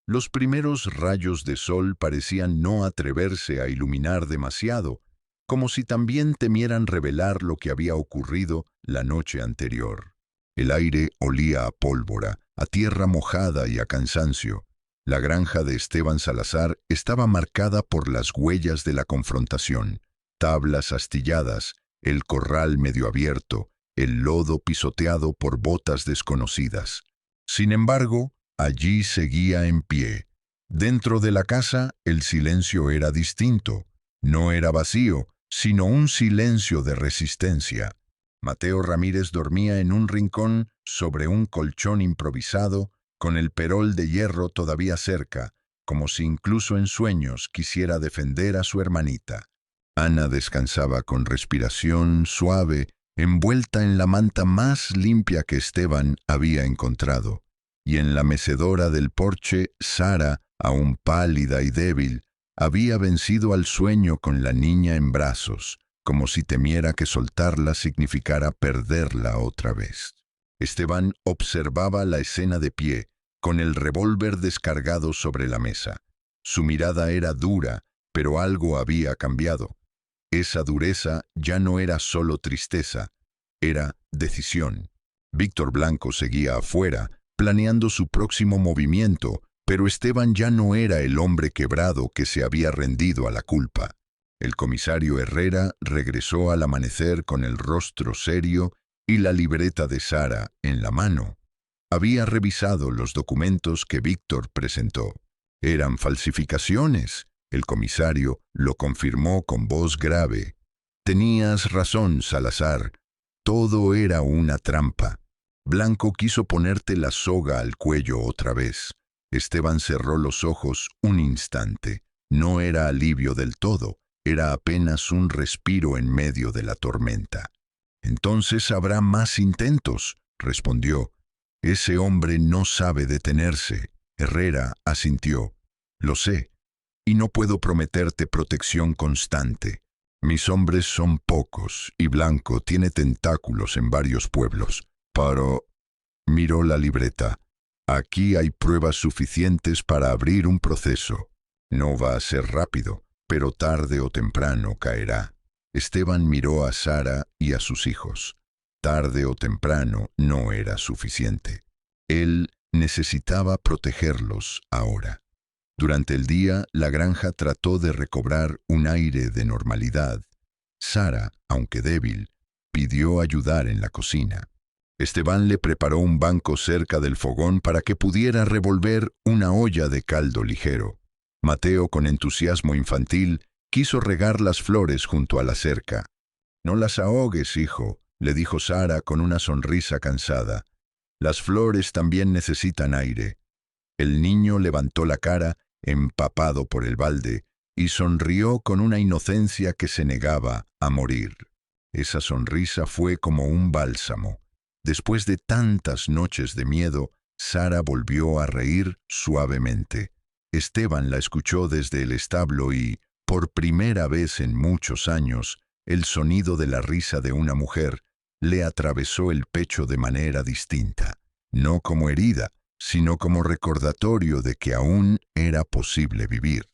Los primeros rayos de sol parecían no atreverse a iluminar demasiado, como si también temieran revelar lo que había ocurrido la noche anterior. El aire olía a pólvora, a tierra mojada y a cansancio. La granja de Esteban Salazar estaba marcada por las huellas de la confrontación. Tablas astilladas, el corral medio abierto, el lodo pisoteado por botas desconocidas. Sin embargo, allí seguía en pie. Dentro de la casa, el silencio era distinto. No era vacío, sino un silencio de resistencia. Mateo Ramírez dormía en un rincón sobre un colchón improvisado, con el perol de hierro todavía cerca, como si incluso en sueños quisiera defender a su hermanita. Ana descansaba con respiración suave, envuelta en la manta más limpia que Esteban había encontrado. Y en la mecedora del porche, Sara, aún pálida y débil, había vencido al sueño con la niña en brazos, como si temiera que soltarla significara perderla otra vez. Esteban observaba la escena de pie, con el revólver descargado sobre la mesa. Su mirada era dura, pero algo había cambiado. Esa dureza ya no era solo tristeza, era decisión. Víctor Blanco seguía afuera, planeando su próximo movimiento, pero Esteban ya no era el hombre quebrado que se había rendido a la culpa. El comisario Herrera regresó al amanecer con el rostro serio y la libreta de Sara en la mano. Había revisado los documentos que Víctor presentó. Eran falsificaciones. El comisario lo confirmó con voz grave. Tenías razón, Salazar. Todo era una trampa. Blanco quiso ponerte la soga al cuello otra vez. Esteban cerró los ojos un instante. No era alivio del todo, era apenas un respiro en medio de la tormenta. Entonces habrá más intentos, respondió. Ese hombre no sabe detenerse. Herrera asintió. Lo sé, y no puedo prometerte protección constante. Mis hombres son pocos, y Blanco tiene tentáculos en varios pueblos. Pero miró la libreta. Aquí hay pruebas suficientes para abrir un proceso. No va a ser rápido, pero tarde o temprano caerá. Esteban miró a Sara y a sus hijos. Tarde o temprano no era suficiente. Él necesitaba protegerlos ahora. Durante el día, la granja trató de recobrar un aire de normalidad. Sara, aunque débil, pidió ayudar en la cocina. Esteban le preparó un banco cerca del fogón para que pudiera revolver una olla de caldo ligero. Mateo, con entusiasmo infantil, quiso regar las flores junto a la cerca. «No las ahogues, hijo», le dijo Sara con una sonrisa cansada. «Las flores también necesitan aire». El niño levantó la cara, empapado por el balde, y sonrió con una inocencia que se negaba a morir. Esa sonrisa fue como un bálsamo. Después de tantas noches de miedo, Sara volvió a reír suavemente. Esteban la escuchó desde el establo y, por primera vez en muchos años, el sonido de la risa de una mujer le atravesó el pecho de manera distinta, no como herida, sino como recordatorio de que aún era posible vivir.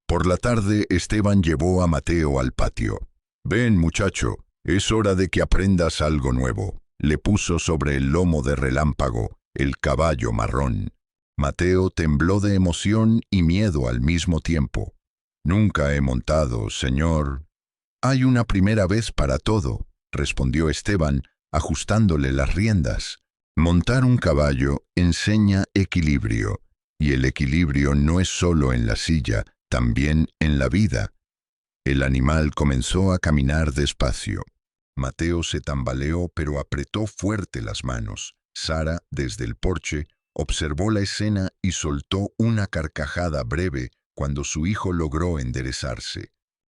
Por la tarde, Esteban llevó a Mateo al patio. «Ven, muchacho, es hora de que aprendas algo nuevo». Le puso sobre el lomo de Relámpago, el caballo marrón. Mateo tembló de emoción y miedo al mismo tiempo. «Nunca he montado, señor». «Hay una primera vez para todo», respondió Esteban, ajustándole las riendas. Montar un caballo enseña equilibrio, y el equilibrio no es solo en la silla, también en la vida. El animal comenzó a caminar despacio. Mateo se tambaleó, pero apretó fuerte las manos. Sara, desde el porche, observó la escena y soltó una carcajada breve cuando su hijo logró enderezarse.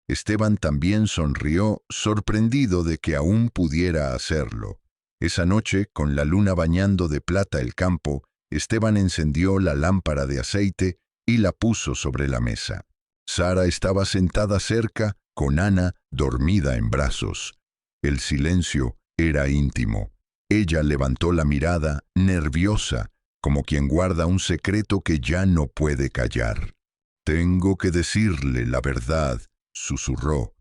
Esteban también sonrió, sorprendido de que aún pudiera hacerlo. Esa noche, con la luna bañando de plata el campo, Esteban encendió la lámpara de aceite y la puso sobre la mesa. Sara estaba sentada cerca, con Ana dormida en brazos. El silencio era íntimo. Ella levantó la mirada, nerviosa, como quien guarda un secreto que ya no puede callar. «Tengo que decirle la verdad», susurró.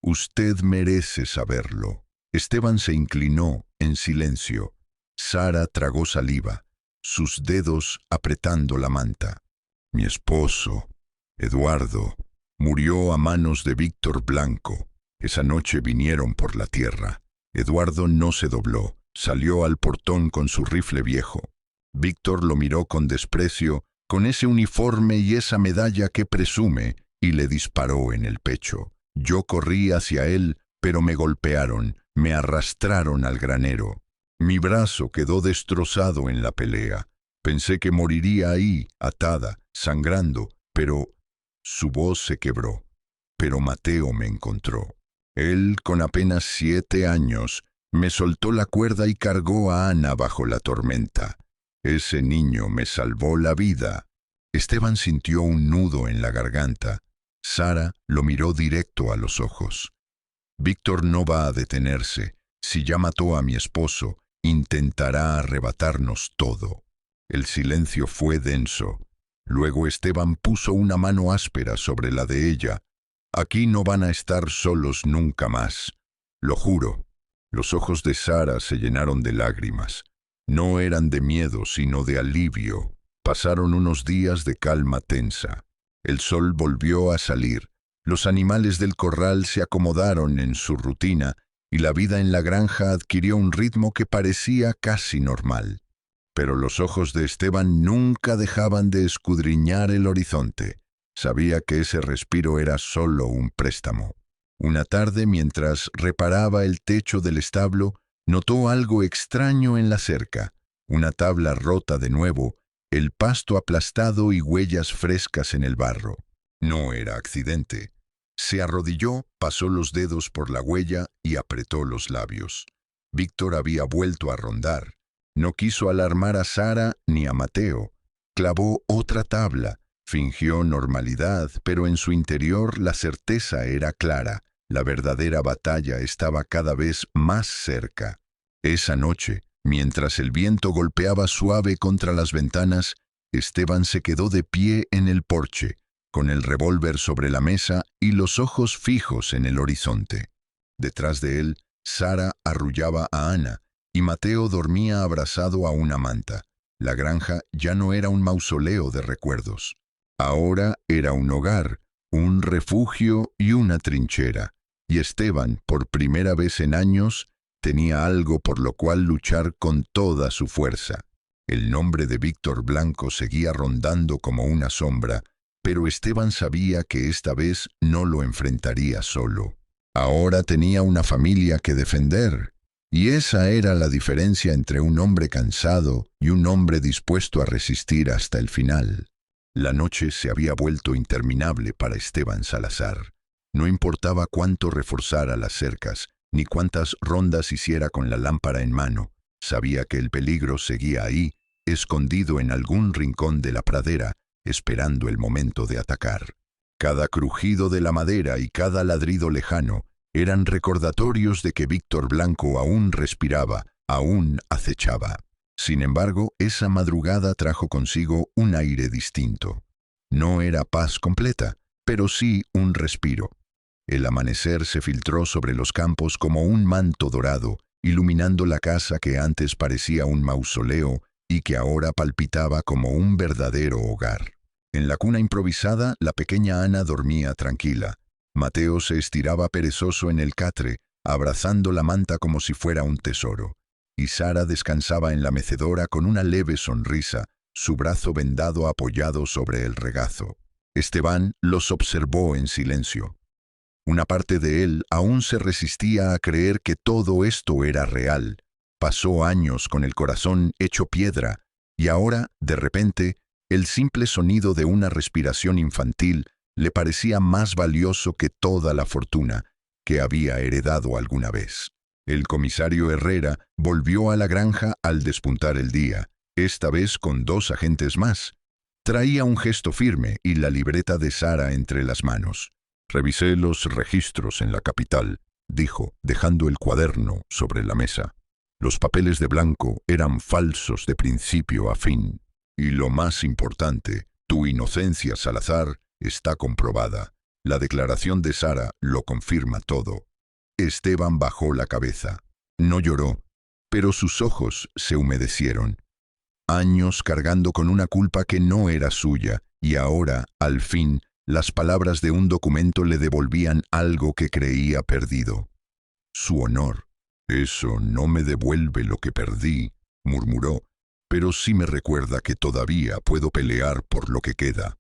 «Usted merece saberlo». Esteban se inclinó, en silencio. Sara tragó saliva, sus dedos apretando la manta. «Mi esposo, Eduardo, murió a manos de Víctor Blanco. Esa noche vinieron por la tierra. Eduardo no se dobló, salió al portón con su rifle viejo. Víctor lo miró con desprecio, con ese uniforme y esa medalla que presume, y le disparó en el pecho. Yo corrí hacia él, pero me golpearon, me arrastraron al granero. Mi brazo quedó destrozado en la pelea. Pensé que moriría ahí, atada, sangrando, pero su voz se quebró. Pero Mateo me encontró. Él, con apenas 7 años, me soltó la cuerda y cargó a Ana bajo la tormenta. Ese niño me salvó la vida. Esteban sintió un nudo en la garganta. Sara lo miró directo a los ojos. Víctor no va a detenerse. Si ya mató a mi esposo, intentará arrebatarnos todo. El silencio fue denso. Luego Esteban puso una mano áspera sobre la de ella. Aquí no van a estar solos nunca más. Lo juro. Los ojos de Sara se llenaron de lágrimas. No eran de miedo, sino de alivio. Pasaron unos días de calma tensa. El sol volvió a salir. Los animales del corral se acomodaron en su rutina y la vida en la granja adquirió un ritmo que parecía casi normal. Pero los ojos de Esteban nunca dejaban de escudriñar el horizonte. Sabía que ese respiro era solo un préstamo. Una tarde, mientras reparaba el techo del establo, notó algo extraño en la cerca. Una tabla rota de nuevo, el pasto aplastado y huellas frescas en el barro. No era accidente. Se arrodilló, pasó los dedos por la huella y apretó los labios. Víctor había vuelto a rondar. No quiso alarmar a Sara ni a Mateo. Clavó otra tabla. Fingió normalidad, pero en su interior la certeza era clara. La verdadera batalla estaba cada vez más cerca. Esa noche, mientras el viento golpeaba suave contra las ventanas, Esteban se quedó de pie en el porche, con el revólver sobre la mesa y los ojos fijos en el horizonte. Detrás de él, Sara arrullaba a Ana, y Mateo dormía abrazado a una manta. La granja ya no era un mausoleo de recuerdos. Ahora era un hogar, un refugio y una trinchera. Y Esteban, por primera vez en años, tenía algo por lo cual luchar con toda su fuerza. El nombre de Víctor Blanco seguía rondando como una sombra, pero Esteban sabía que esta vez no lo enfrentaría solo. Ahora tenía una familia que defender, y esa era la diferencia entre un hombre cansado y un hombre dispuesto a resistir hasta el final. La noche se había vuelto interminable para Esteban Salazar. No importaba cuánto reforzara las cercas, ni cuántas rondas hiciera con la lámpara en mano. Sabía que el peligro seguía ahí, escondido en algún rincón de la pradera, esperando el momento de atacar. Cada crujido de la madera y cada ladrido lejano eran recordatorios de que Víctor Blanco aún respiraba, aún acechaba. Sin embargo, esa madrugada trajo consigo un aire distinto. No era paz completa, pero sí un respiro. El amanecer se filtró sobre los campos como un manto dorado, iluminando la casa que antes parecía un mausoleo y que ahora palpitaba como un verdadero hogar. En la cuna improvisada, la pequeña Ana dormía tranquila. Mateo se estiraba perezoso en el catre, abrazando la manta como si fuera un tesoro. y Sara descansaba en la mecedora con una leve sonrisa, su brazo vendado apoyado sobre el regazo. Esteban los observó en silencio. Una parte de él aún se resistía a creer que todo esto era real. Pasó años con el corazón hecho piedra, y ahora, de repente, el simple sonido de una respiración infantil le parecía más valioso que toda la fortuna que había heredado alguna vez. El comisario Herrera volvió a la granja al despuntar el día, esta vez con 2 agentes más. Traía un gesto firme y la libreta de Sara entre las manos. «Revisé los registros en la capital», dijo, dejando el cuaderno sobre la mesa. Los papeles de blanco eran falsos de principio a fin. Y lo más importante, tu inocencia, Salazar, está comprobada. La declaración de Sara lo confirma todo. Esteban bajó la cabeza. No lloró, pero sus ojos se humedecieron. Años cargando con una culpa que no era suya, y ahora, al fin, las palabras de un documento le devolvían algo que creía perdido. Su honor. «Eso no me devuelve lo que perdí», murmuró, «pero sí me recuerda que todavía puedo pelear por lo que queda».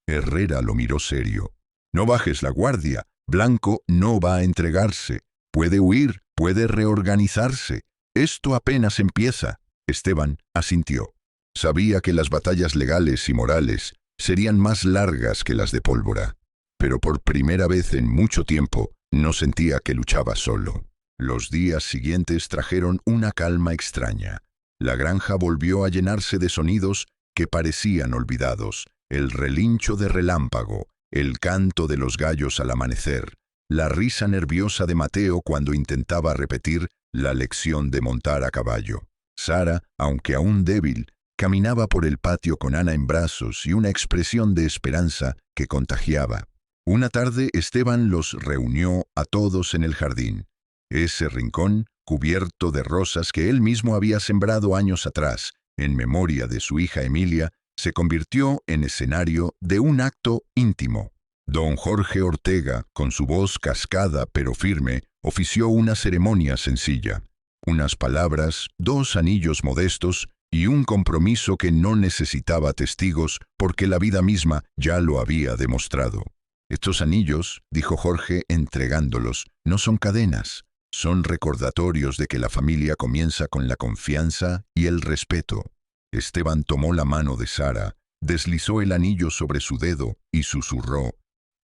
Herrera lo miró serio. «No bajes la guardia. Blanco no va a entregarse. Puede huir, puede reorganizarse. Esto apenas empieza». Esteban asintió. Sabía que las batallas legales y morales serían más largas que las de pólvora, pero por primera vez en mucho tiempo no sentía que luchaba solo. Los días siguientes trajeron una calma extraña. La granja volvió a llenarse de sonidos que parecían olvidados: el relincho de relámpago, el canto de los gallos al amanecer, la risa nerviosa de Mateo cuando intentaba repetir la lección de montar a caballo. Sara, aunque aún débil, caminaba por el patio con Ana en brazos y una expresión de esperanza que contagiaba. Una tarde Esteban los reunió a todos en el jardín. Ese rincón, cubierto de rosas que él mismo había sembrado años atrás, en memoria de su hija Emilia, se convirtió en escenario de un acto íntimo. Don Jorge Ortega, con su voz cascada pero firme, ofició una ceremonia sencilla. Unas palabras, 2 anillos modestos y un compromiso que no necesitaba testigos porque la vida misma ya lo había demostrado. «Estos anillos», dijo Jorge entregándolos, «no son cadenas, son recordatorios de que la familia comienza con la confianza y el respeto». Esteban tomó la mano de Sara, deslizó el anillo sobre su dedo y susurró: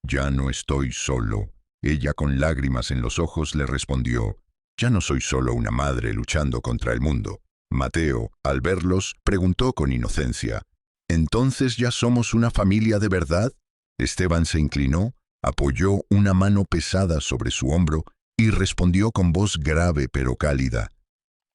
«Ya no estoy solo». Ella, con lágrimas en los ojos, le respondió: «Ya no soy solo una madre luchando contra el mundo». Mateo, al verlos, preguntó con inocencia: «¿Entonces ya somos una familia de verdad?». Esteban se inclinó, apoyó una mano pesada sobre su hombro y respondió con voz grave pero cálida: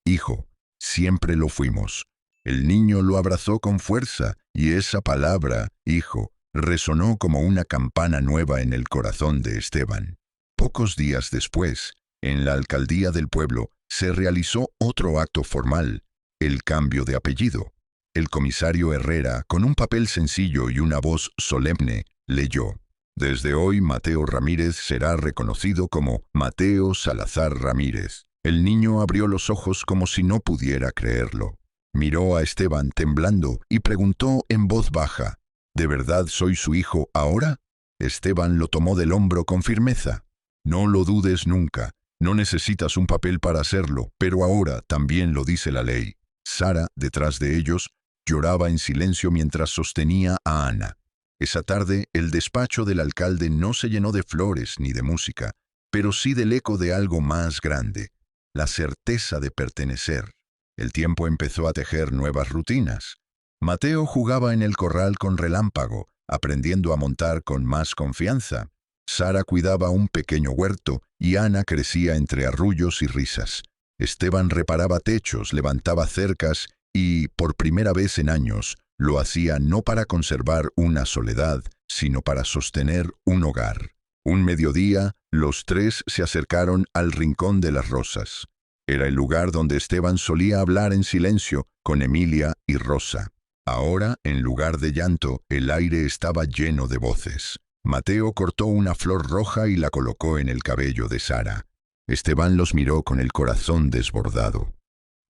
«Hijo, siempre lo fuimos». El niño lo abrazó con fuerza y esa palabra, hijo, resonó como una campana nueva en el corazón de Esteban. Pocos días después, en la alcaldía del pueblo, se realizó otro acto formal: el cambio de apellido. El comisario Herrera, con un papel sencillo y una voz solemne, leyó: «Desde hoy Mateo Ramírez será reconocido como Mateo Salazar Ramírez». El niño abrió los ojos como si no pudiera creerlo. Miró a Esteban temblando y preguntó en voz baja: «¿De verdad soy su hijo ahora?». Esteban lo tomó del hombro con firmeza. «No lo dudes nunca. No necesitas un papel para hacerlo, pero ahora también lo dice la ley». Sara, detrás de ellos, lloraba en silencio mientras sostenía a Ana. Esa tarde, el despacho del alcalde no se llenó de flores ni de música, pero sí del eco de algo más grande: la certeza de pertenecer. El tiempo empezó a tejer nuevas rutinas. Mateo jugaba en el corral con Relámpago, aprendiendo a montar con más confianza. Sara cuidaba un pequeño huerto y Ana crecía entre arrullos y risas. Esteban reparaba techos, levantaba cercas y, por primera vez en años, lo hacía no para conservar una soledad, sino para sostener un hogar. Un mediodía, los 3 se acercaron al Rincón de las Rosas. Era el lugar donde Esteban solía hablar en silencio con Emilia y Rosa. Ahora, en lugar de llanto, el aire estaba lleno de voces. Mateo cortó una flor roja y la colocó en el cabello de Sara. Esteban los miró con el corazón desbordado.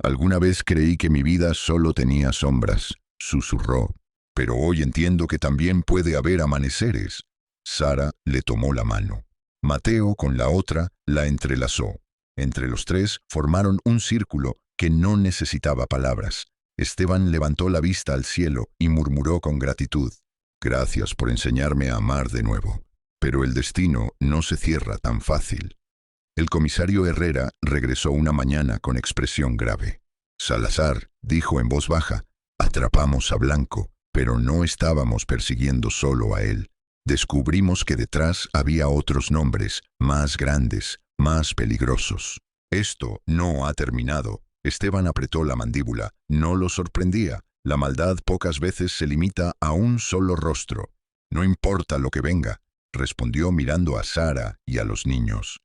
Alguna vez creí que mi vida solo tenía sombras, susurró, pero hoy entiendo que también puede haber amaneceres. Sara le tomó la mano. Mateo, con la otra, la entrelazó. Entre los tres formaron un círculo que no necesitaba palabras. Esteban levantó la vista al cielo y murmuró con gratitud: «Gracias por enseñarme a amar de nuevo. Pero el destino no se cierra tan fácil». El comisario Herrera regresó una mañana con expresión grave. «Salazar», dijo en voz baja, «atrapamos a Blanco, pero no estábamos persiguiendo solo a él. Descubrimos que detrás había otros nombres, más grandes, más peligrosos. Esto no ha terminado». Esteban apretó la mandíbula. No lo sorprendía. La maldad pocas veces se limita a un solo rostro. «No importa lo que venga», respondió mirando a Sara y a los niños.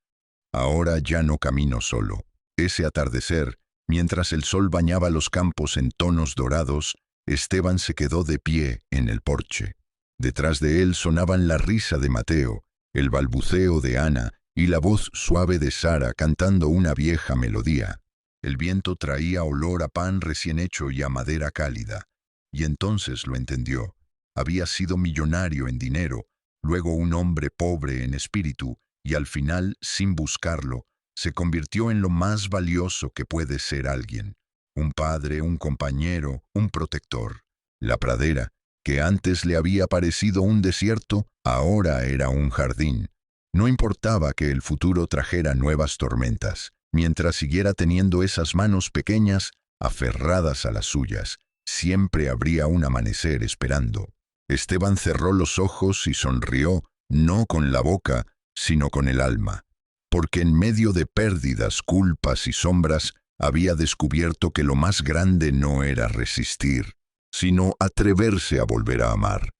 «Ahora ya no camino solo». Ese atardecer, mientras el sol bañaba los campos en tonos dorados, Esteban se quedó de pie en el porche. Detrás de él sonaban la risa de Mateo, el balbuceo de Ana y la voz suave de Sara cantando una vieja melodía. El viento traía olor a pan recién hecho y a madera cálida. Y entonces lo entendió. Había sido millonario en dinero, luego un hombre pobre en espíritu, y al final, sin buscarlo, se convirtió en lo más valioso que puede ser alguien: un padre, un compañero, un protector. La pradera, que antes le había parecido un desierto, ahora era un jardín. No importaba que el futuro trajera nuevas tormentas, mientras siguiera teniendo esas manos pequeñas aferradas a las suyas, siempre habría un amanecer esperando. Esteban cerró los ojos y sonrió, no con la boca, sino con el alma, porque en medio de pérdidas, culpas y sombras, había descubierto que lo más grande no era resistir, sino atreverse a volver a amar.